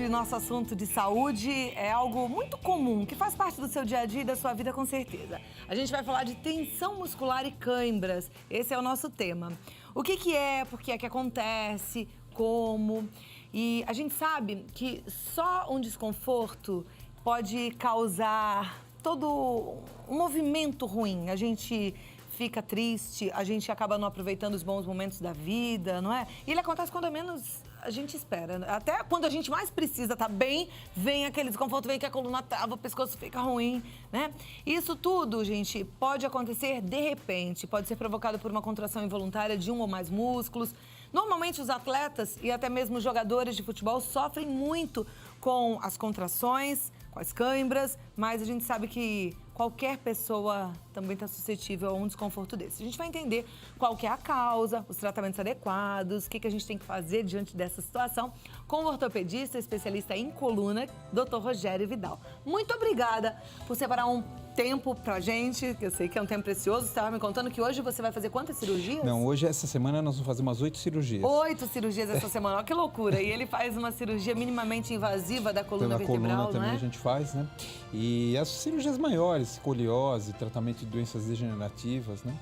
hoje nosso assunto de saúde é algo muito comum, que faz parte do seu dia a dia e da sua vida com certeza. A gente vai falar de tensão muscular e cãibras. Esse é o nosso tema. O que é, por que é que acontece, como... E a gente sabe que só um desconforto pode causar todo um movimento ruim. A gente fica triste, a gente acaba não aproveitando os bons momentos da vida, não é? E ele acontece quando menos a gente espera. Até quando a gente mais precisa estar bem, vem aquele desconforto, vem que a coluna trava, o pescoço fica ruim, né? Isso tudo, gente, pode acontecer de repente, pode ser provocado por uma contração involuntária de um ou mais músculos. Normalmente os atletas e até mesmo os jogadores de futebol sofrem muito com as contrações, com as cãibras, mas a gente sabe que qualquer pessoa também está suscetível a um desconforto desse. A gente vai entender qual que é a causa, os tratamentos adequados, o que a gente tem que fazer diante dessa situação com o ortopedista, especialista em coluna, Dr. Rogério Vidal. Muito obrigada por separar um tempo pra gente, que eu sei que é um tempo precioso. Você estava me contando que hoje você vai fazer quantas cirurgias? Não, hoje, essa semana, nós vamos fazer umas 8 cirurgias. 8 cirurgias essa semana, olha que loucura. E ele faz uma cirurgia minimamente invasiva da coluna vertebral, coluna não também é? a gente faz, né? E as cirurgias maiores, escoliose, tratamento de doenças degenerativas, né?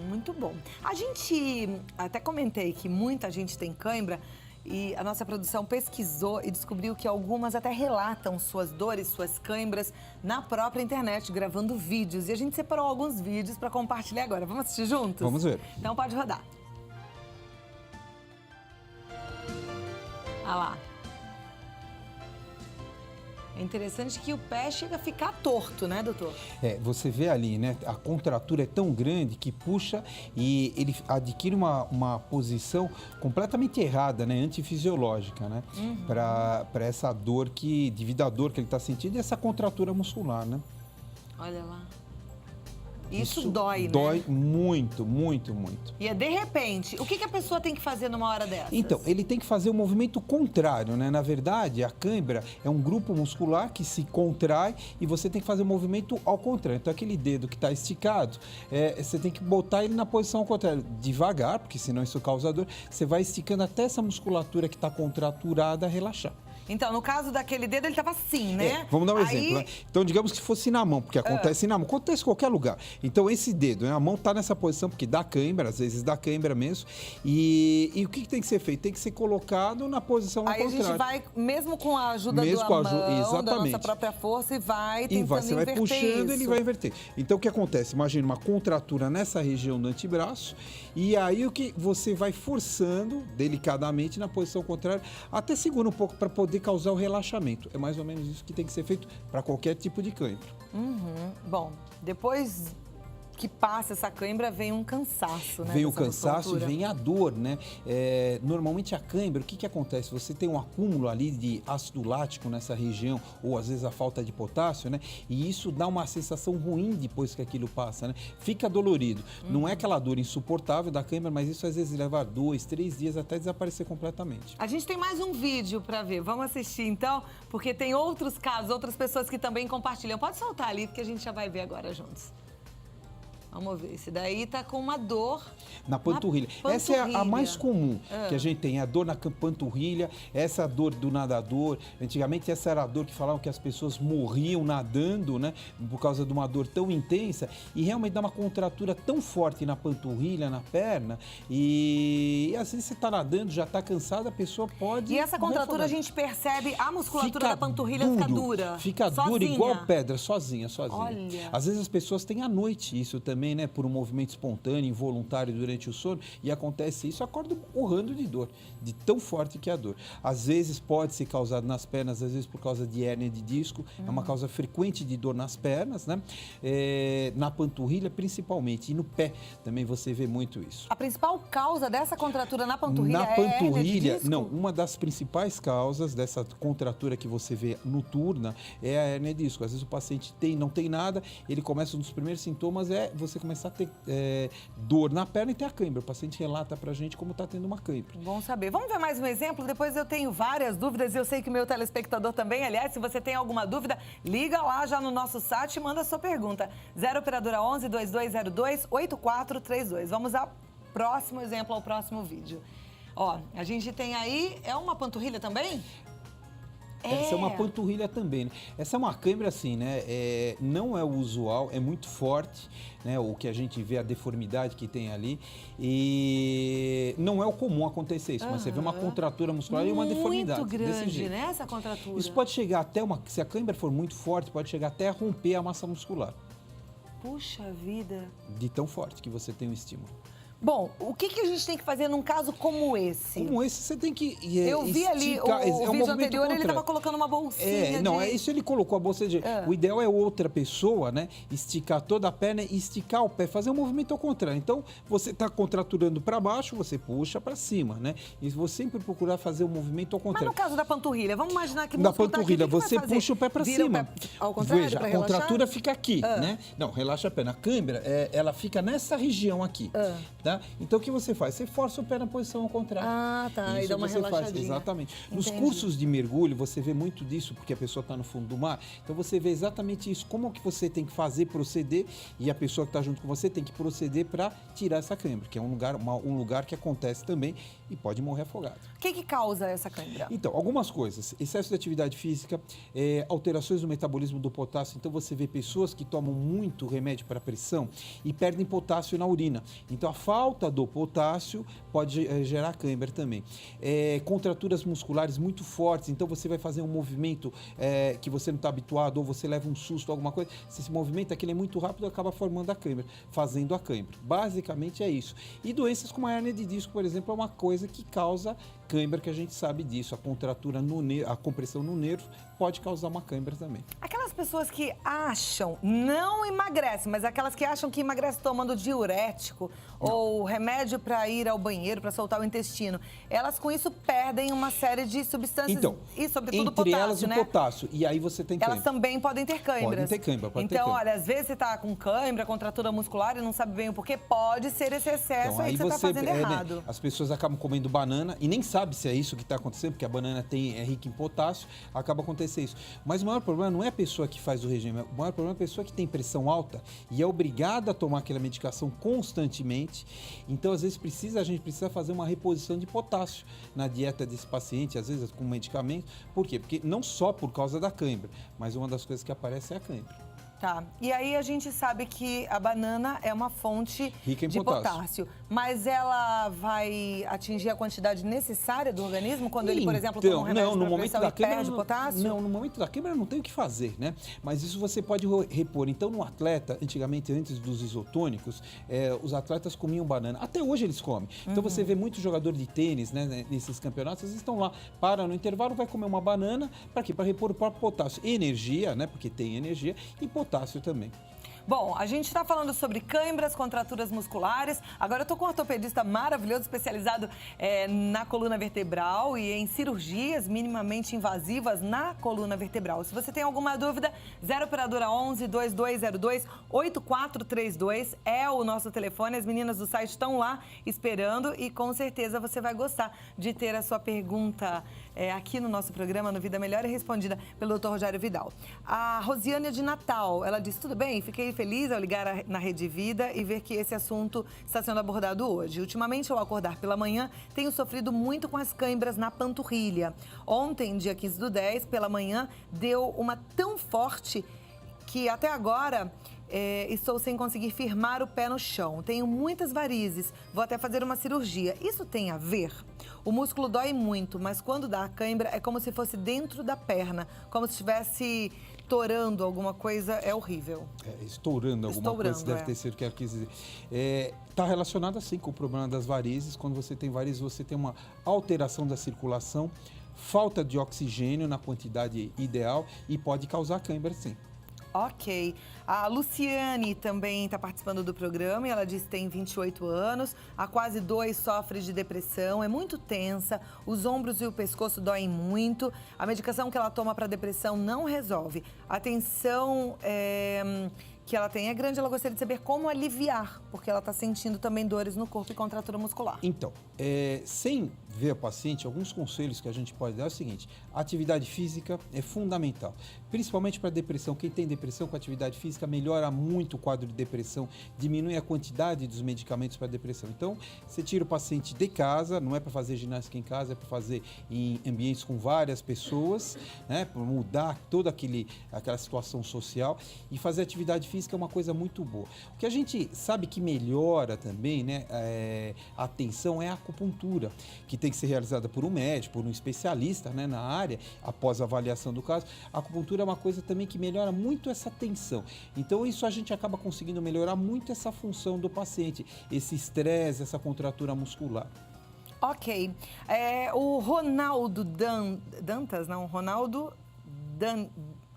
Muito bom. A gente, até comentei que muita gente tem cãibra, e a nossa produção pesquisou e descobriu que algumas até relatam suas dores, suas cãibras na própria internet, gravando vídeos. E a gente separou alguns vídeos para compartilhar agora. Vamos assistir juntos? Vamos ver. Então pode rodar. Olha lá. É interessante que o pé chega a ficar torto, né, doutor? É, você vê ali, né? A contratura é tão grande que puxa e ele adquire uma posição completamente errada, né? Antifisiológica, né? Para essa dor que, devido à dor que ele está sentindo e essa contratura muscular, né? Olha lá. Isso dói, né? Dói muito, muito, muito. E é de repente. O que a pessoa tem que fazer numa hora dessas? Então, ele tem que fazer o movimento contrário, né? Na verdade, a cãibra é um grupo muscular que se contrai e você tem que fazer o movimento ao contrário. Então, aquele dedo que está esticado, você tem que botar ele na posição ao contrário. Devagar, porque senão isso causa dor. Você vai esticando até essa musculatura que está contraturada relaxar. Então, no caso daquele dedo, ele estava assim, né? Vamos dar um exemplo, né? Então, digamos que fosse na mão, porque acontece na mão, acontece em qualquer lugar. Então, esse dedo, né? A mão está nessa posição, porque dá cãibra, às vezes dá cãibra mesmo. E o que tem que ser feito? Tem que ser colocado na posição ao contrário. Aí a gente vai, mesmo com a ajuda da nossa própria força, e vai tentando inverter você vai puxando, isso. Ele vai inverter. Então, o que acontece? Imagina uma contratura nessa região do antebraço, e aí o que você vai forçando delicadamente na posição contrária, até segura um pouco para poder causar o relaxamento. É mais ou menos isso que tem que ser feito para qualquer tipo de cãibra. Bom, depois que passa essa cãibra, vem um cansaço, né? Vem o cansaço e musculatura. vem a dor, né? Normalmente a cãibra, o que acontece? Você tem um acúmulo ali de ácido lático nessa região, ou às vezes a falta de potássio, né? E isso dá uma sensação ruim depois que aquilo passa, né? Fica dolorido. Não é aquela dor insuportável da cãibra, mas isso às vezes leva 2, 3 dias até desaparecer completamente. A gente tem mais um vídeo para ver. Vamos assistir então, porque tem outros casos, outras pessoas que também compartilham. Pode soltar ali, porque a gente já vai ver agora juntos. Vamos ver, esse daí tá com uma dor na panturrilha. Essa é a mais comum que a gente tem, a dor na panturrilha, essa dor do nadador. Antigamente essa era a dor que falavam que as pessoas morriam nadando, né? Por causa de uma dor tão intensa e realmente dá uma contratura tão forte na panturrilha, na perna e às vezes você tá nadando, já tá cansada, a pessoa pode... E essa contratura a gente percebe, a musculatura da panturrilha fica dura. Fica dura igual pedra, sozinha. Olha. Às vezes as pessoas têm à noite isso também, né, por um movimento espontâneo, involuntário durante o sono, e acontece isso, acorda urrando de dor, de tão forte que é a dor. Às vezes pode ser causado nas pernas, às vezes por causa de hérnia de disco, é uma causa frequente de dor nas pernas, né? Na panturrilha principalmente, e no pé também você vê muito isso. A principal causa dessa contratura na panturrilha é a hérnia de disco? Não, uma das principais causas dessa contratura que você vê noturna é a hérnia de disco. Às vezes o paciente não tem nada, ele começa, um dos primeiros sintomas você começar a ter dor na perna e ter a cãibra. O paciente relata pra gente como tá tendo uma cãibra. Bom saber. Vamos ver mais um exemplo? Depois eu tenho várias dúvidas e eu sei que o meu telespectador também. Aliás, se você tem alguma dúvida, liga lá já no nosso site e manda a sua pergunta. 0 operadora 11 2202 8432. Vamos ao próximo exemplo, ao próximo vídeo. Ó, a gente tem aí, é uma panturrilha também? Essa é uma panturrilha também, né? Essa é uma cãibra assim, né? Não é o usual, é muito forte, né? O que a gente vê, a deformidade que tem ali. E não é o comum acontecer isso, mas você vê uma contratura muscular e uma deformidade. Muito grande, desse jeito. né? Essa contratura. Isso pode chegar até se a cãibra for muito forte, pode chegar até a romper a massa muscular. Puxa vida. De tão forte que você tem o estímulo. Bom, o que a gente tem que fazer num caso como esse? Como esse, você tem que Eu vi ali, o vídeo anterior, ele estava colocando uma bolsinha isso ele colocou a bolsa de... O ideal é outra pessoa, né? Esticar toda a perna e esticar o pé, fazer um movimento ao contrário. Então, você está contraturando para baixo, você puxa para cima, né? E você sempre procurar fazer um movimento ao contrário. Mas no caso da panturrilha, vamos imaginar que... Na panturrilha, você puxa o pé para cima. O pé ao contrário, veja, a contratura fica aqui, né? Não, relaxa a perna. A câimbra, ela fica nessa região aqui, tá? Então, o que você faz? Você força o pé na posição ao contrário. Ah, tá. Isso e dá uma você relaxadinha. faz, exatamente. Entendi. Nos cursos de mergulho, você vê muito disso, porque a pessoa está no fundo do mar. Então, você vê exatamente isso. Como que você tem que fazer, proceder, e a pessoa que está junto com você tem que proceder para tirar essa cãibra, que é um lugar que acontece também e pode morrer afogado. O que causa essa cãibra? Então, algumas coisas. Excesso de atividade física, alterações no metabolismo do potássio. Então, você vê pessoas que tomam muito remédio para pressão e perdem potássio na urina. Então, a falta do potássio pode gerar cãibra também. Contraturas musculares muito fortes. Então, você vai fazer um movimento que você não está habituado ou você leva um susto, alguma coisa. Se esse movimento aquele é muito rápido, acaba formando a cãibra, fazendo a cãibra. Basicamente é isso. E doenças como a hérnia de disco, por exemplo, é uma coisa que causa cãibra, que a gente sabe disso. A contratura no nervo, a compressão no nervo pode causar uma cãibra também. Aquelas pessoas que acham, não emagrecem, mas aquelas que acham que emagrece tomando diurético ou remédio para ir ao banheiro, para soltar o intestino, elas com isso perdem uma série de substâncias e sobretudo entre potássio, elas o potássio, e aí você tem cãibra. Elas também podem ter cãibras. Podem ter cãibra, Então, olha, às vezes você está com cãibra, contratura muscular e não sabe bem o porquê, pode ser esse excesso então, aí que você está fazendo errado. Né, as pessoas acabam comendo banana e nem sabe se é isso que está acontecendo, porque a banana é rica em potássio, acaba acontecendo isso. Mas o maior problema não é a pessoa que faz o regime, o maior problema é a pessoa que tem pressão alta e é obrigada a tomar aquela medicação constantemente. Então, às vezes, a gente precisa fazer uma reposição de potássio na dieta desse paciente, às vezes com medicamento. Por quê? Porque não só por causa da cãibra, mas uma das coisas que aparece é a cãibra. Tá. E aí a gente sabe que a banana é uma fonte rica em de potássio. Mas ela vai atingir a quantidade necessária do organismo quando ele, por exemplo, toma um remédio para pressão e perde potássio? Não, no momento da quebra não tem o que fazer, né? Mas isso você pode repor. Então, no atleta, antigamente, antes dos isotônicos, os atletas comiam banana. Até hoje eles comem. Então, você vê muito jogador de tênis, né, nesses campeonatos, eles estão lá, para no intervalo, vai comer uma banana, para quê? Para repor o próprio potássio. Energia, né? Porque tem energia, e potássio também. Bom, a gente está falando sobre cãibras, contraturas musculares. Agora eu estou com um ortopedista maravilhoso, especializado na coluna vertebral e em cirurgias minimamente invasivas na coluna vertebral. Se você tem alguma dúvida, 0 operadora 11 2202 8432 é o nosso telefone. As meninas do site estão lá esperando e com certeza você vai gostar de ter a sua pergunta aqui no nosso programa, no Vida Melhor, e respondida pelo Dr. Rogério Vidal. A Rosiane de Natal, ela disse, tudo bem, fiquei feliz ao ligar na Rede Vida e ver que esse assunto está sendo abordado hoje. Ultimamente, ao acordar pela manhã, tenho sofrido muito com as cãibras na panturrilha. Ontem, dia 15/10, pela manhã, deu uma tão forte que até agora estou sem conseguir firmar o pé no chão. Tenho muitas varizes, vou até fazer uma cirurgia. Isso tem a ver? O músculo dói muito, mas quando dá a cãibra é como se fosse dentro da perna, como se estivesse torando alguma coisa, é horrível. Estourando alguma coisa, deve ter sido o que ela quis dizer. Está relacionado assim com o problema das varizes. Quando você tem varizes, você tem uma alteração da circulação, falta de oxigênio na quantidade ideal e pode causar cãibra, sim. Ok. A Luciane também está participando do programa e ela diz que tem 28 anos, há quase 2 sofre de depressão, é muito tensa, os ombros e o pescoço doem muito, a medicação que ela toma para depressão não resolve. A tensão que ela tem é grande, ela gostaria de saber como aliviar, porque ela está sentindo também dores no corpo e contratura muscular. Então, sem ver o paciente, alguns conselhos que a gente pode dar é o seguinte: a atividade física é fundamental, principalmente para depressão. Quem tem depressão com atividade física melhora muito o quadro de depressão, diminui a quantidade dos medicamentos para depressão. Então, você tira o paciente de casa, não é para fazer ginástica em casa, é para fazer em ambientes com várias pessoas, né, para mudar toda aquela situação social, e fazer atividade física é uma coisa muito boa. O que a gente sabe que melhora também, né, a atenção é a acupuntura, que tem que ser realizada por um médico, por um especialista, né, na área, após a avaliação do caso. A acupuntura é uma coisa também que melhora muito essa tensão. Então, isso a gente acaba conseguindo melhorar muito essa função do paciente, esse estresse, essa contratura muscular. Ok. O Ronaldo Dantas, não, Ronaldo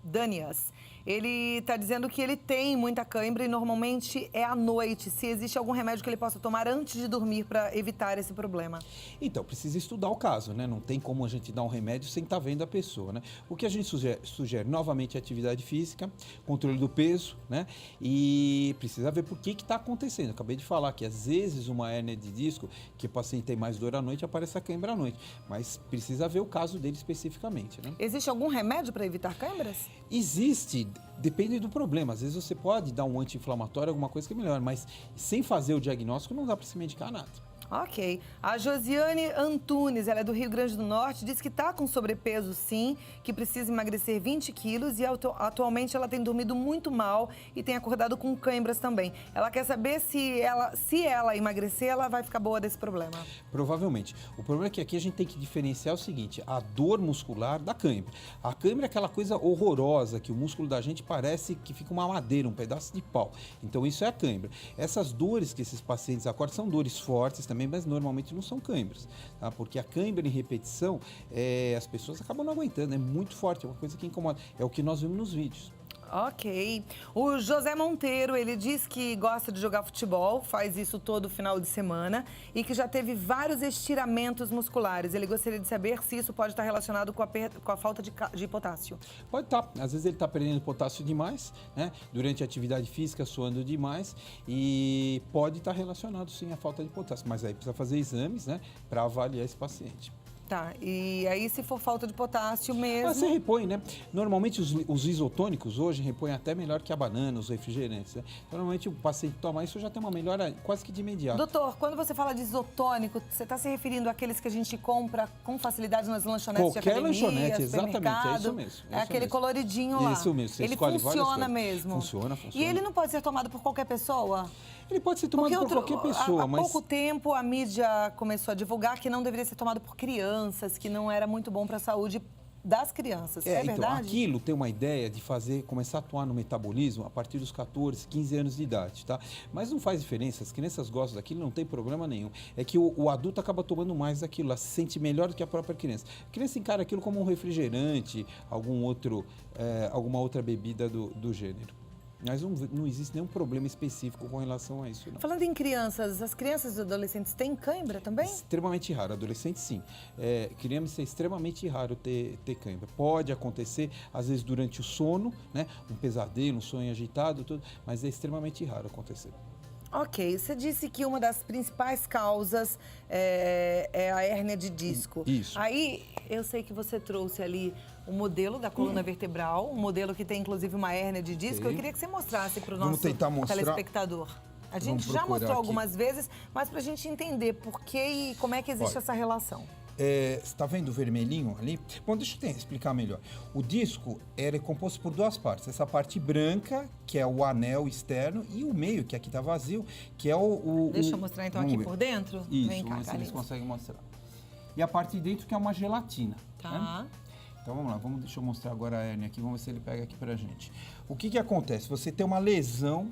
Danias, ele está dizendo que ele tem muita cãibra e normalmente é à noite. Se existe algum remédio que ele possa tomar antes de dormir para evitar esse problema? Então, precisa estudar o caso, né? Não tem como a gente dar um remédio sem estar vendo a pessoa, né? O que a gente sugere novamente é atividade física, controle do peso, né? E precisa ver por que está acontecendo. Acabei de falar que às vezes uma hérnia de disco, que o paciente tem mais dor à noite, aparece a cãibra à noite. Mas precisa ver o caso dele especificamente, né? Existe algum remédio para evitar cãibras? Existe, depende do problema. Às vezes você pode dar um anti-inflamatório, alguma coisa que é melhor, mas sem fazer o diagnóstico não dá para se medicar nada. Ok. A Josiane Antunes, ela é do Rio Grande do Norte, diz que está com sobrepeso sim, que precisa emagrecer 20 quilos e atualmente ela tem dormido muito mal e tem acordado com cãibras também. Ela quer saber se ela emagrecer, ela vai ficar boa desse problema. Provavelmente. O problema é que aqui a gente tem que diferenciar o seguinte: a dor muscular da cãibra. A cãibra é aquela coisa horrorosa que o músculo da gente parece que fica uma madeira, um pedaço de pau. Então isso é a cãibra. Essas dores que esses pacientes acordam são dores fortes também, mas normalmente não são cãibras, tá? Porque a cãibra em repetição, as pessoas acabam não aguentando, é muito forte, é uma coisa que incomoda. É o que nós vimos nos vídeos. Ok. O José Monteiro, ele diz que gosta de jogar futebol, faz isso todo final de semana e que já teve vários estiramentos musculares. Ele gostaria de saber se isso pode estar relacionado com a falta de potássio. Pode estar. Às vezes ele está perdendo potássio demais, né? Durante a atividade física, suando demais, e pode estar relacionado sim à falta de potássio. Mas aí precisa fazer exames, né, para avaliar esse paciente. Tá, e aí se for falta de potássio mesmo... Mas você repõe, né? Normalmente os isotônicos hoje repõem até melhor que a banana, os refrigerantes, né? Normalmente o paciente toma isso já tem uma melhora quase que de imediato. Doutor, quando você fala de isotônico, você está se referindo àqueles que a gente compra com facilidade nas lanchonetes de academia, lanchonete, exatamente, é isso mesmo. É aquele mesmo. Coloridinho lá. Isso mesmo, você ele escolhe funciona mesmo. Funciona. E ele não pode ser tomado por qualquer pessoa? Ele pode ser tomado por qualquer pessoa, mas... Há pouco tempo a mídia começou a divulgar que não deveria ser tomado por crianças, que não era muito bom para a saúde das crianças. É verdade? Então, aquilo tem uma ideia de começar a atuar no metabolismo a partir dos 14, 15 anos de idade, tá? Mas não faz diferença, as crianças gostam daquilo, não tem problema nenhum. É que o adulto acaba tomando mais daquilo, ela se sente melhor do que a própria criança. A criança encara aquilo como um refrigerante, alguma outra bebida do gênero. Mas não existe nenhum problema específico com relação a isso, não. Falando em crianças, as crianças e adolescentes têm cãibra também? Extremamente raro. Adolescente, sim. Criança é extremamente raro ter cãibra. Pode acontecer, às vezes, durante o sono, né? Um pesadelo, um sonho agitado, tudo, mas é extremamente raro acontecer. Ok, você disse que uma das principais causas é a hérnia de disco. Isso. Aí, eu sei que você trouxe ali o modelo da coluna vertebral, um modelo que tem inclusive uma hérnia de disco. Eu queria que você mostrasse para o nosso telespectador. A gente já mostrou algumas vezes, mas para a gente entender por que e como é que existe essa relação. Você está vendo o vermelhinho ali? Bom, deixa eu explicar melhor. O disco é composto por duas partes. Essa parte branca, que é o anel externo, e o meio, que aqui está vazio, que é Deixa eu mostrar então aqui por dentro. Isso, vem cá, vamos ver se eles conseguem mostrar. E a parte de dentro, que é uma gelatina. Tá. Né? Então vamos lá, deixa eu mostrar agora a hérnia aqui, vamos ver se ele pega aqui pra gente. O que acontece? Você tem uma lesão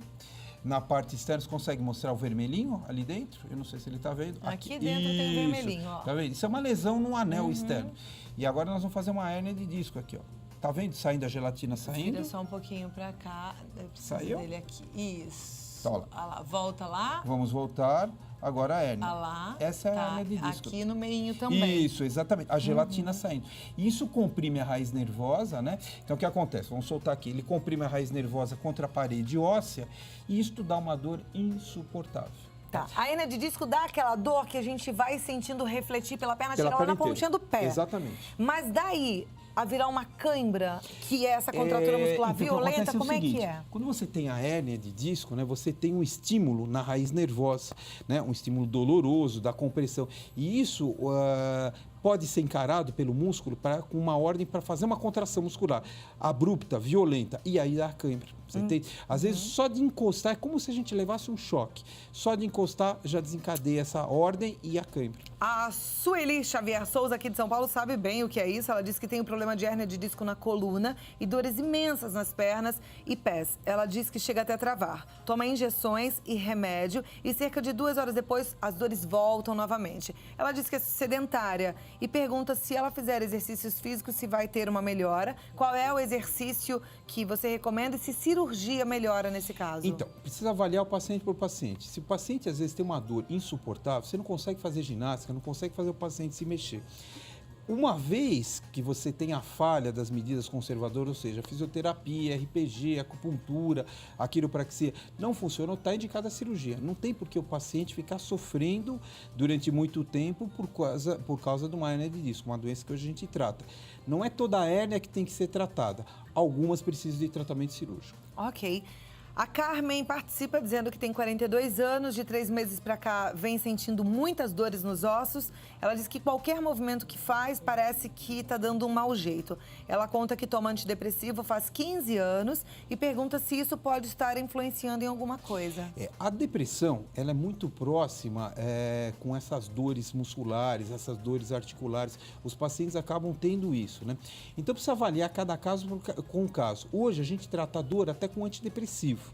na parte externa, você consegue mostrar o vermelhinho ali dentro? Eu não sei se ele tá vendo. Aqui dentro tem vermelhinho, ó. Tá vendo? Isso é uma lesão no anel externo. E agora nós vamos fazer uma hérnia de disco aqui, ó. Tá vendo? Saindo a gelatina saindo. Vira só um pouquinho pra cá. Saiu? Dele aqui. Isso. Tá lá. Lá. Volta lá. Vamos voltar. Agora a hérnia. Lá. Essa é a hérnia de disco. Aqui no meinho também. Isso, exatamente. A gelatina saindo. Isso comprime a raiz nervosa, né? Então, o que acontece? Vamos soltar aqui. Ele comprime a raiz nervosa contra a parede óssea e isso dá uma dor insuportável. Tá. A hérnia de disco dá aquela dor que a gente vai sentindo refletir pela perna, Pela chega lá perna na pontinha do pé. Exatamente. Mas daí a virar uma cãibra, que é essa contratura muscular violenta, como é que é? Quando você tem a hérnia de disco, né, você tem um estímulo na raiz nervosa, né, um estímulo doloroso da compressão. E isso pode ser encarado pelo músculo com uma ordem para fazer uma contração muscular abrupta, violenta, e aí dá a cãibra. Você entende? Às vezes, só de encostar, é como se a gente levasse um choque. Só de encostar já desencadeia essa ordem e a cãibra. A Sueli Xavier Souza, aqui de São Paulo, sabe bem o que é isso. Ela disse que tem um problema de hérnia de disco na coluna e dores imensas nas pernas e pés. Ela diz que chega até a travar. Toma injeções e remédio e cerca de 2 horas depois as dores voltam novamente. Ela diz que é sedentária e pergunta se ela fizer exercícios físicos se vai ter uma melhora. Qual é o exercício que você recomenda e se cirurgia melhora nesse caso? Então, precisa avaliar o paciente por paciente. Se o paciente às vezes tem uma dor insuportável, você não consegue fazer ginástica, não consegue fazer o paciente se mexer. Uma vez que você tem a falha das medidas conservadoras, ou seja, fisioterapia, RPG, acupuntura, a quiropraxia, não funcionou, está indicada a cirurgia. Não tem por que o paciente ficar sofrendo durante muito tempo por causa de uma hérnia de disco, uma doença que hoje a gente trata. Não é toda a hérnia que tem que ser tratada. Algumas precisam de tratamento cirúrgico. Ok. A Carmen participa dizendo que tem 42 anos, de 3 meses para cá vem sentindo muitas dores nos ossos. Ela diz que qualquer movimento que faz parece que está dando um mau jeito. Ela conta que toma antidepressivo faz 15 anos e pergunta se isso pode estar influenciando em alguma coisa. A depressão, ela é muito próxima com essas dores musculares, essas dores articulares. Os pacientes acabam tendo isso, né? Então precisa avaliar cada caso com o caso. Hoje a gente trata a dor até com antidepressivo.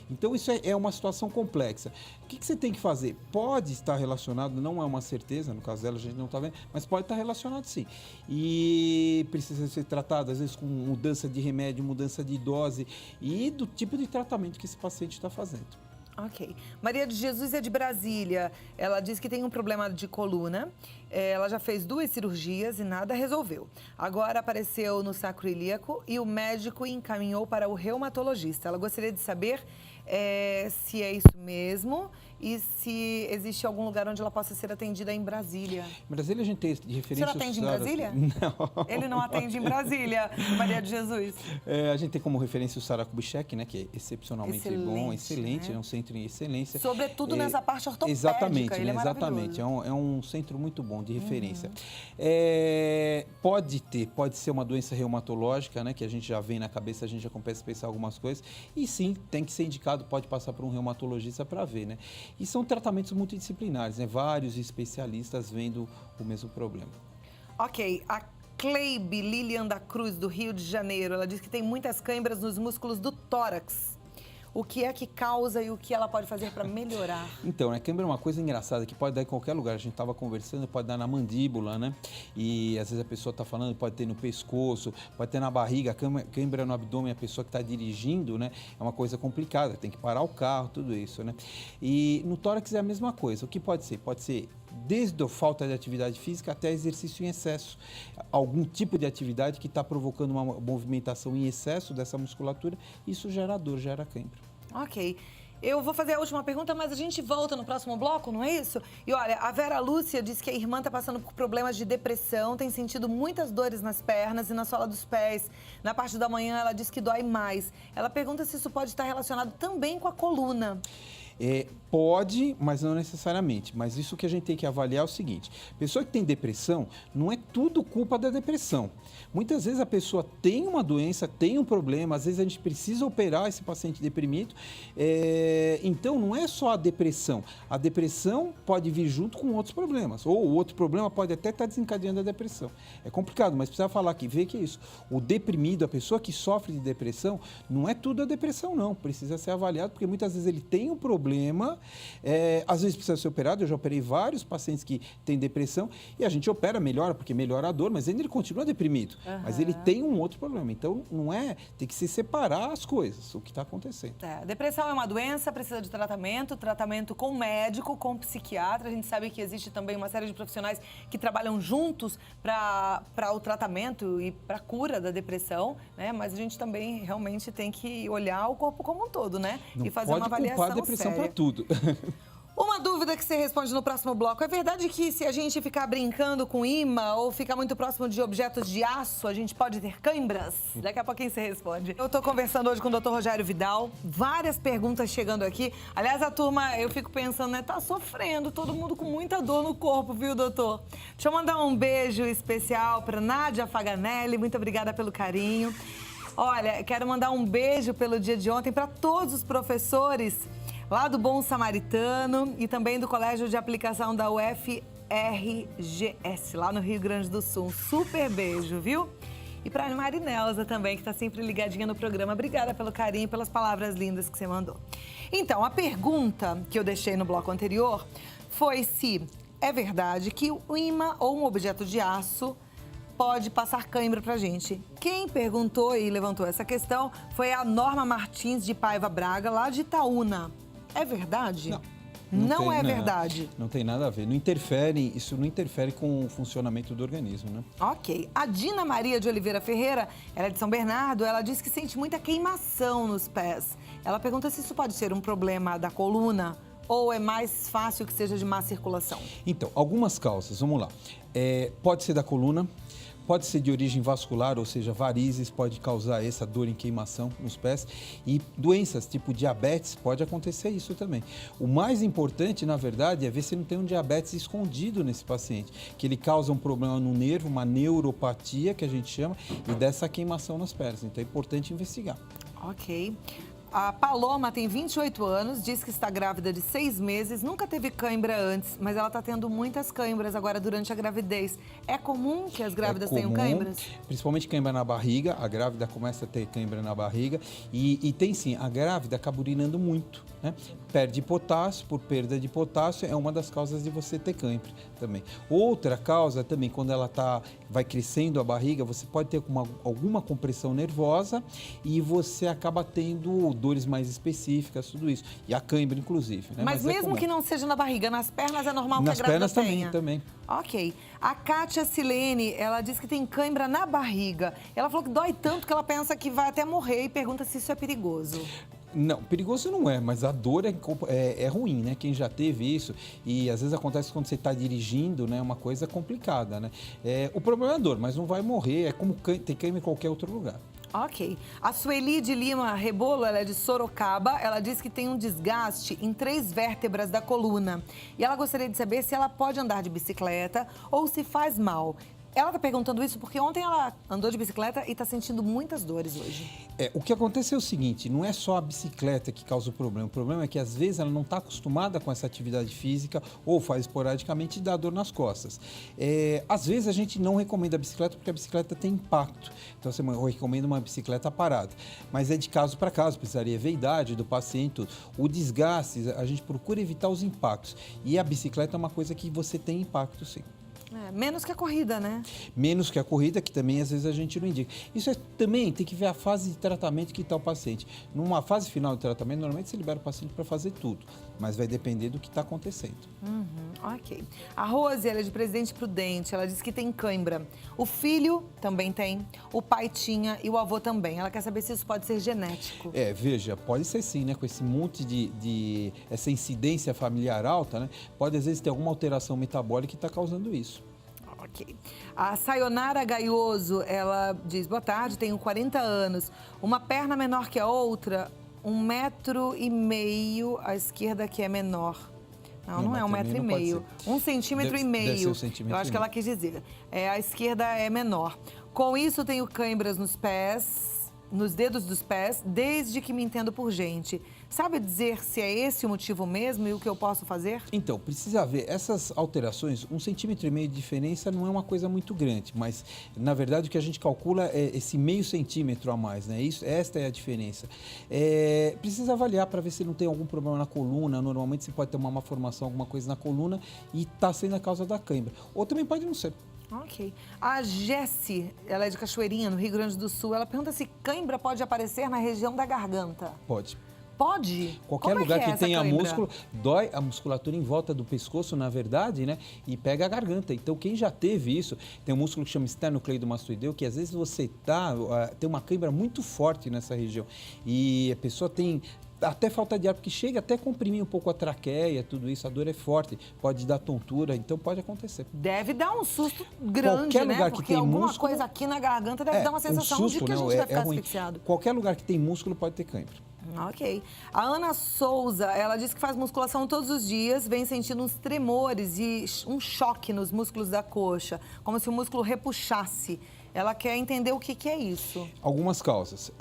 Então isso é uma situação complexa. O que você tem que fazer? Pode estar relacionado, não é uma certeza, no caso dela a gente não está vendo, mas pode estar relacionado sim. E precisa ser tratado às vezes com mudança de remédio, mudança de dose e do tipo de tratamento que esse paciente está fazendo. Ok. Maria de Jesus é de Brasília. Ela diz que tem um problema de coluna. Ela já fez 2 cirurgias e nada resolveu. Agora apareceu no sacro ilíaco e o médico encaminhou para o reumatologista. Ela gostaria de saber se é isso mesmo e se existe algum lugar onde ela possa ser atendida em Brasília. Em Brasília a gente tem de referência... Você não atende em Brasília? Não. Ele não atende em Brasília, Maria de Jesus. A gente tem como referência o Sara Kubitschek, né, que é excelente bom, excelente, né? É um centro em excelência. Sobretudo nessa parte ortopédica, exatamente, ele é exatamente. É um centro muito bom de referência. Pode ser uma doença reumatológica, né, que a gente já vem na cabeça, a gente já começa a pensar algumas coisas. E sim, tem que ser indicado, pode passar por um reumatologista para ver, né? E são tratamentos multidisciplinares, né? Vários especialistas vendo o mesmo problema. Ok, a Cleibe Lilian da Cruz, do Rio de Janeiro, ela diz que tem muitas câimbras nos músculos do tórax. O que é que causa e o que ela pode fazer para melhorar? Então, né, câimbra é uma coisa engraçada que pode dar em qualquer lugar. A gente estava conversando, pode dar na mandíbula, né? E às vezes a pessoa está falando, pode ter no pescoço, pode ter na barriga, câimbra no abdômen, a pessoa que está dirigindo, né? É uma coisa complicada, tem que parar o carro, tudo isso, né? E no tórax é a mesma coisa. O que pode ser? Pode ser desde a falta de atividade física até exercício em excesso. Algum tipo de atividade que está provocando uma movimentação em excesso dessa musculatura, isso gera dor, gera câimbra. Ok. Eu vou fazer a última pergunta, mas a gente volta no próximo bloco, não é isso? E olha, a Vera Lúcia diz que a irmã está passando por problemas de depressão, tem sentido muitas dores nas pernas e na sola dos pés. Na parte da manhã ela diz que dói mais. Ela pergunta se isso pode estar relacionado também com a coluna. Pode, mas não necessariamente. Mas isso que a gente tem que avaliar é o seguinte: pessoa que tem depressão, não é tudo culpa da depressão. Muitas vezes a pessoa tem uma doença, tem um problema, às vezes a gente precisa operar esse paciente deprimido. Então não é só a depressão. A depressão pode vir junto com outros problemas. Ou o outro problema pode até estar desencadeando a depressão. É complicado, mas precisa falar aqui, ver que é isso. O deprimido, a pessoa que sofre de depressão, não é tudo a depressão, não. Precisa ser avaliado, porque muitas vezes ele tem um problema, às vezes precisa ser operado. Eu já operei vários pacientes que têm depressão e a gente opera, melhora, porque melhora a dor, mas ainda ele continua deprimido. Mas ele tem um outro problema. Então, não é... Tem que se separar as coisas, o que está acontecendo. Depressão é uma doença, precisa de tratamento com médico, com psiquiatra. A gente sabe que existe também uma série de profissionais que trabalham juntos para o tratamento e para a cura da depressão, né? Mas a gente também realmente tem que olhar o corpo como um todo, né? Não e fazer uma avaliação pode culpar a depressão para tudo. Uma dúvida que você responde no próximo bloco. É verdade que se a gente ficar brincando com imã ou ficar muito próximo de objetos de aço, a gente pode ter câimbras? Daqui a pouquinho você responde. Eu tô conversando hoje com o Dr. Rogério Vidal. Várias perguntas chegando aqui. Aliás, a turma, eu fico pensando, né? Tá sofrendo, todo mundo com muita dor no corpo, viu, doutor? Deixa eu mandar um beijo especial pra Nádia Faganelli. Muito obrigada pelo carinho. Olha, quero mandar um beijo pelo dia de ontem para todos os professores lá do Bom Samaritano e também do Colégio de Aplicação da UFRGS, lá no Rio Grande do Sul. Um super beijo, viu? E para a Marinelza também, que está sempre ligadinha no programa. Obrigada pelo carinho e pelas palavras lindas que você mandou. Então, a pergunta que eu deixei no bloco anterior foi se é verdade que o imã ou um objeto de aço pode passar cãibra pra gente. Quem perguntou e levantou essa questão foi a Norma Martins de Paiva Braga, lá de Itaúna. É verdade? Não é verdade. Não tem nada a ver. Isso não interfere com o funcionamento do organismo, né? Ok. A Dina Maria de Oliveira Ferreira, ela é de São Bernardo, ela diz que sente muita queimação nos pés. Ela pergunta se isso pode ser um problema da coluna ou é mais fácil que seja de má circulação. Então, algumas causas, vamos lá. Pode ser da coluna. Pode ser de origem vascular, ou seja, varizes pode causar essa dor em queimação nos pés. E doenças tipo diabetes, pode acontecer isso também. O mais importante, na verdade, é ver se não tem um diabetes escondido nesse paciente, que ele causa um problema no nervo, uma neuropatia, que a gente chama, e dessa queimação nas pernas. Então é importante investigar. Ok. A Paloma tem 28 anos, diz que está grávida de 6 meses, nunca teve cãibra antes, mas ela está tendo muitas cãibras agora durante a gravidez. É comum que as grávidas tenham cãibras? Principalmente cãibra na barriga, a grávida começa a ter cãibra na barriga e tem sim, a grávida acaba urinando muito, né? Perde potássio, por perda de potássio é uma das causas de você ter cãibra também. Outra causa também, quando ela vai crescendo a barriga, você pode ter alguma compressão nervosa e você acaba tendo dores mais específicas, tudo isso. E a cãibra, inclusive. Né? Mas mesmo que não seja na barriga, nas pernas é normal que a grávida tenha? Nas pernas também. Ok. A Kátia Silene, ela diz que tem cãibra na barriga. Ela falou que dói tanto que ela pensa que vai até morrer e pergunta se isso é perigoso. Não, perigoso não é, mas a dor é ruim, né? Quem já teve isso, e às vezes acontece quando você está dirigindo, né? É uma coisa complicada, né? O problema é a dor, mas não vai morrer, é como ter cãibra em qualquer outro lugar. Ok. A Sueli de Lima Rebolo, ela é de Sorocaba, ela diz que tem um desgaste em 3 vértebras da coluna. E ela gostaria de saber se ela pode andar de bicicleta ou se faz mal. Ela está perguntando isso porque ontem ela andou de bicicleta e está sentindo muitas dores hoje. O que acontece é o seguinte, não é só a bicicleta que causa o problema é que às vezes ela não está acostumada com essa atividade física ou faz esporadicamente e dá dor nas costas. Às vezes a gente não recomenda a bicicleta porque a bicicleta tem impacto, então você recomenda uma bicicleta parada. Mas é de caso para caso, precisaria ver a idade do paciente, o desgaste, a gente procura evitar os impactos. E a bicicleta é uma coisa que você tem impacto, sim. Menos que a corrida, né? Menos que a corrida, que também às vezes a gente não indica. Isso também tem que ver a fase de tratamento que está o paciente. Numa fase final de tratamento, normalmente você libera o paciente para fazer tudo, mas vai depender do que está acontecendo. Ok. A Rose, ela é de Presidente Prudente, ela diz que tem cãibra. O filho também tem, o pai tinha e o avô também. Ela quer saber se isso pode ser genético. Veja, pode ser sim, né? Com esse monte essa incidência familiar alta, né? Pode às vezes ter alguma alteração metabólica que está causando isso. Ok. A Sayonara Gaioso, ela diz, boa tarde, tenho 40 anos. Uma perna menor que a outra, 1,5 m, a esquerda que é menor. Não é 1,5 m. 1,5 centímetro. Eu acho que ela quis dizer. A esquerda é menor. Com isso, tenho cãibras nos pés, nos dedos dos pés, desde que me entendo por gente. Sabe dizer se é esse o motivo mesmo e o que eu posso fazer? Então, precisa ver. Essas alterações, 1,5 centímetro de diferença não é uma coisa muito grande, mas, na verdade, o que a gente calcula é esse meio centímetro a mais, né? Esta é a diferença. Precisa avaliar para ver se não tem algum problema na coluna. Normalmente, você pode ter uma malformação, alguma coisa na coluna e está sendo a causa da cãibra. Ou também pode não ser. Ok. A Jessi, ela é de Cachoeirinha, no Rio Grande do Sul. Ela pergunta se cãibra pode aparecer na região da garganta. Pode. Pode? Qualquer lugar que tenha músculo, dói a musculatura em volta do pescoço, na verdade, né? E pega a garganta. Então, quem já teve isso, tem um músculo que chama esternocleidomastoideu, que às vezes você tem uma cãibra muito forte nessa região. E a pessoa até falta de ar, porque chega até a comprimir um pouco a traqueia, tudo isso, a dor é forte, pode dar tontura, então pode acontecer. Deve dar um susto grande, qualquer lugar que porque tem alguma músculo, coisa aqui na garganta deve dar uma sensação susto, de que a gente vai ficar asfixiado. Qualquer lugar que tem músculo pode ter cãibra. Ok. A Ana Souza, ela diz que faz musculação todos os dias, vem sentindo uns tremores e um choque nos músculos da coxa, como se o músculo repuxasse. Ela quer entender o que é isso. Algumas causas.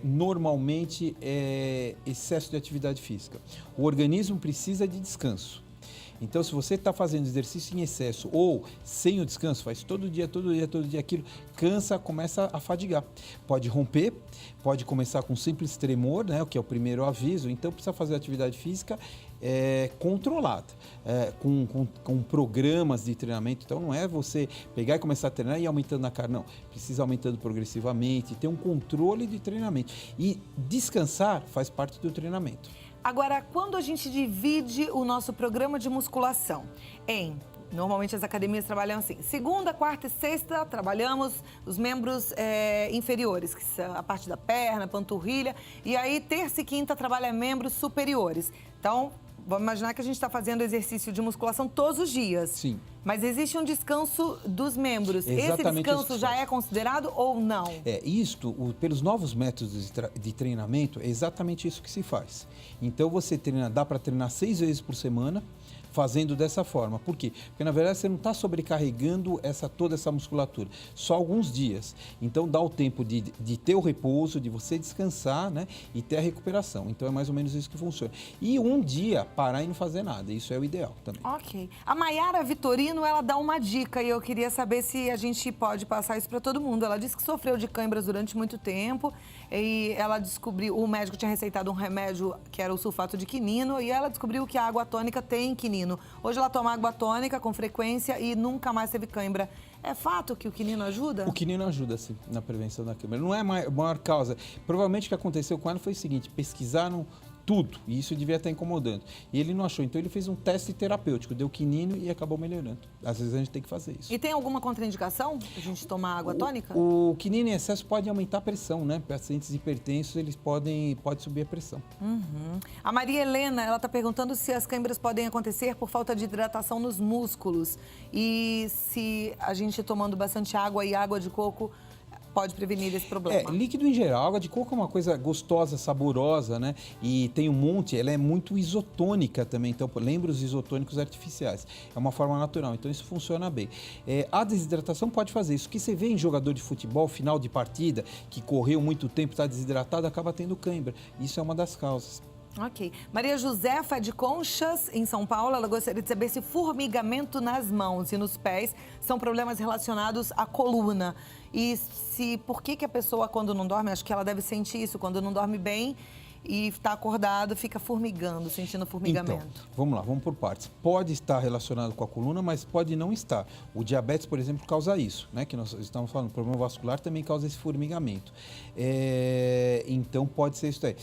Normalmente é excesso de atividade física. O organismo precisa de descanso. Então, se você está fazendo exercício em excesso ou sem o descanso, faz todo dia aquilo, cansa, começa a fadigar. Pode romper, pode começar com simples tremor, né, o que é o primeiro aviso. Então, precisa fazer atividade física controlada, com programas de treinamento. Então, não é você pegar e começar a treinar e ir aumentando a carga, não. Precisa aumentando progressivamente, ter um controle de treinamento. E descansar faz parte do treinamento. Agora, quando a gente divide o nosso programa de musculação normalmente as academias trabalham assim, segunda, quarta e sexta trabalhamos os membros inferiores, que são a parte da perna, panturrilha, e aí terça e quinta trabalha membros superiores. Então, vamos imaginar que a gente está fazendo exercício de musculação todos os dias. Sim. Mas existe um descanso dos membros. Exatamente. Esse descanso já é considerado ou não? Pelos novos métodos de treinamento, é exatamente isso que se faz. Então, dá para treinar 6 vezes por semana, fazendo dessa forma. Por quê? Porque, na verdade, você não está sobrecarregando toda essa musculatura. Só alguns dias. Então, dá o tempo de ter o repouso, de você descansar, né? E ter a recuperação. Então, é mais ou menos isso que funciona. E um dia, parar e não fazer nada. Isso é o ideal também. Ok. A Maiara Vitorino, ela dá uma dica e eu queria saber se a gente pode passar isso para todo mundo. Ela disse que sofreu de câimbras durante muito tempo e ela descobriu, o médico tinha receitado um remédio que era o sulfato de quinino e ela descobriu que a água tônica tem quinino. Hoje ela toma água tônica com frequência e nunca mais teve cãibra. É fato que o quinino ajuda? O quinino ajuda, sim, na prevenção da cãibra. Não é a maior causa. Provavelmente o que aconteceu com ela foi o seguinte, pesquisaram tudo, e isso devia estar incomodando. E ele não achou, então ele fez um teste terapêutico, deu quinino e acabou melhorando. Às vezes a gente tem que fazer isso. E tem alguma contraindicação a gente tomar água tônica? O quinino em excesso pode aumentar a pressão, né? Pacientes hipertensos, eles podem subir a pressão. Uhum. A Maria Helena, ela está perguntando se as câimbras podem acontecer por falta de hidratação nos músculos e se a gente tomando bastante água e água de coco pode prevenir esse problema. Líquido em geral, água de coco é uma coisa gostosa, saborosa, né? E tem um monte, ela é muito isotônica também, então lembra os isotônicos artificiais. É uma forma natural, então isso funciona bem. A desidratação pode fazer isso. O que você vê em jogador de futebol, final de partida, que correu muito tempo, está desidratado, acaba tendo cãibra. Isso é uma das causas. Ok. Maria Josefa de Conchas, em São Paulo, ela gostaria de saber se formigamento nas mãos e nos pés são problemas relacionados à coluna. E por que a pessoa, quando não dorme, acho que ela deve sentir isso, quando não dorme bem e está acordado, fica formigando, sentindo formigamento. Então, vamos lá, vamos por partes. Pode estar relacionado com a coluna, mas pode não estar. O diabetes, por exemplo, causa isso, né? Que nós estamos falando, o problema vascular também causa esse formigamento. Então, pode ser isso aí.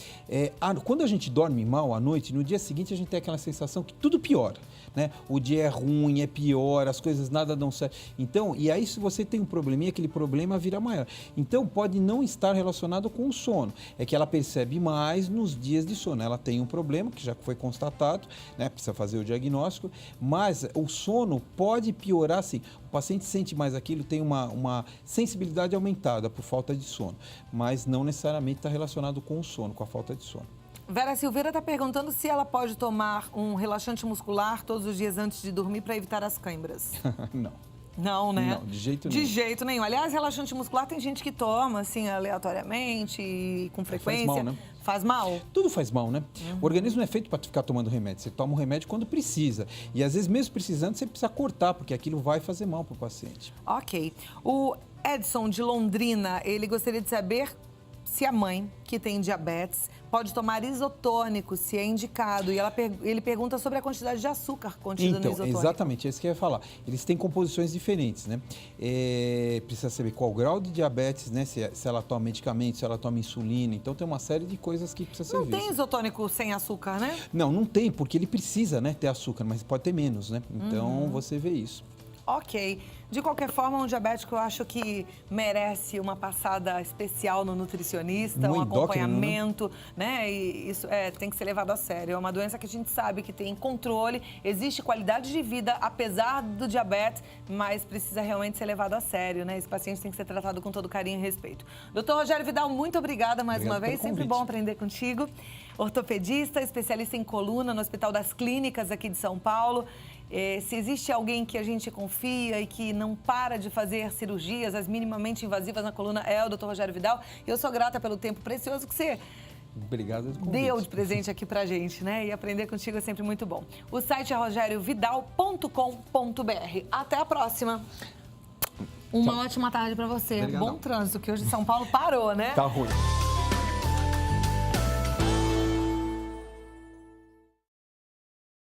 Quando a gente dorme mal à noite, no dia seguinte a gente tem aquela sensação que tudo piora, né? O dia é ruim, é pior, as coisas nada dão certo. Então, e aí se você tem um probleminha, aquele problema vira maior. Então, pode não estar relacionado com o sono. É que ela percebe mais nos dias de sono. Ela tem um problema, que já foi constatado, né? Precisa fazer o diagnóstico, mas o sono pode piorar, sim. O paciente sente mais aquilo, tem uma sensibilidade aumentada por falta de sono, mas não necessariamente está relacionado com o sono, com a falta de sono. Vera Silveira está perguntando se ela pode tomar um relaxante muscular todos os dias antes de dormir para evitar as câimbras. Não. Não, né? Não, de jeito nenhum. De jeito nenhum. Aliás, relaxante muscular tem gente que toma, assim, aleatoriamente e com frequência. Faz mal, né? Faz mal? Tudo faz mal, né? O organismo não é feito para ficar tomando remédio. Você toma o remédio quando precisa. E às vezes, mesmo precisando, você precisa cortar, porque aquilo vai fazer mal para o paciente. Ok. O Edson, de Londrina, ele gostaria de saber se a mãe, que tem diabetes, pode tomar isotônico, se é indicado. E ele pergunta sobre a quantidade de açúcar contida no isotônico. Exatamente, é isso que eu ia falar. Eles têm composições diferentes, né? Precisa saber qual o grau de diabetes, né? Se ela toma medicamento, se ela toma insulina. Então, tem uma série de coisas que precisa ser vistas. Não tem isotônico sem açúcar, né? Não tem, porque ele precisa, né, ter açúcar, mas pode ter menos, né? Então, você vê isso. ok. De qualquer forma, um diabético eu acho que merece uma passada especial no nutricionista, um acompanhamento, né? E isso tem que ser levado a sério. É uma doença que a gente sabe que tem controle, existe qualidade de vida, apesar do diabetes, mas precisa realmente ser levado a sério, né? Esse paciente tem que ser tratado com todo carinho e respeito. Dr. Rogério Vidal, muito obrigada mais uma vez. Sempre bom aprender contigo. Ortopedista, especialista em coluna no Hospital das Clínicas aqui de São Paulo. Se existe alguém que a gente confia e que não para de fazer cirurgias, as minimamente invasivas na coluna, é o Dr. Rogério Vidal. E eu sou grata pelo tempo precioso que você deu de presente aqui pra gente, né? E aprender contigo é sempre muito bom. O site é rogeriovidal.com.br. Até a próxima. Uma ótima tarde pra você. Obrigadão. Bom trânsito, que hoje São Paulo parou, né? Tá ruim.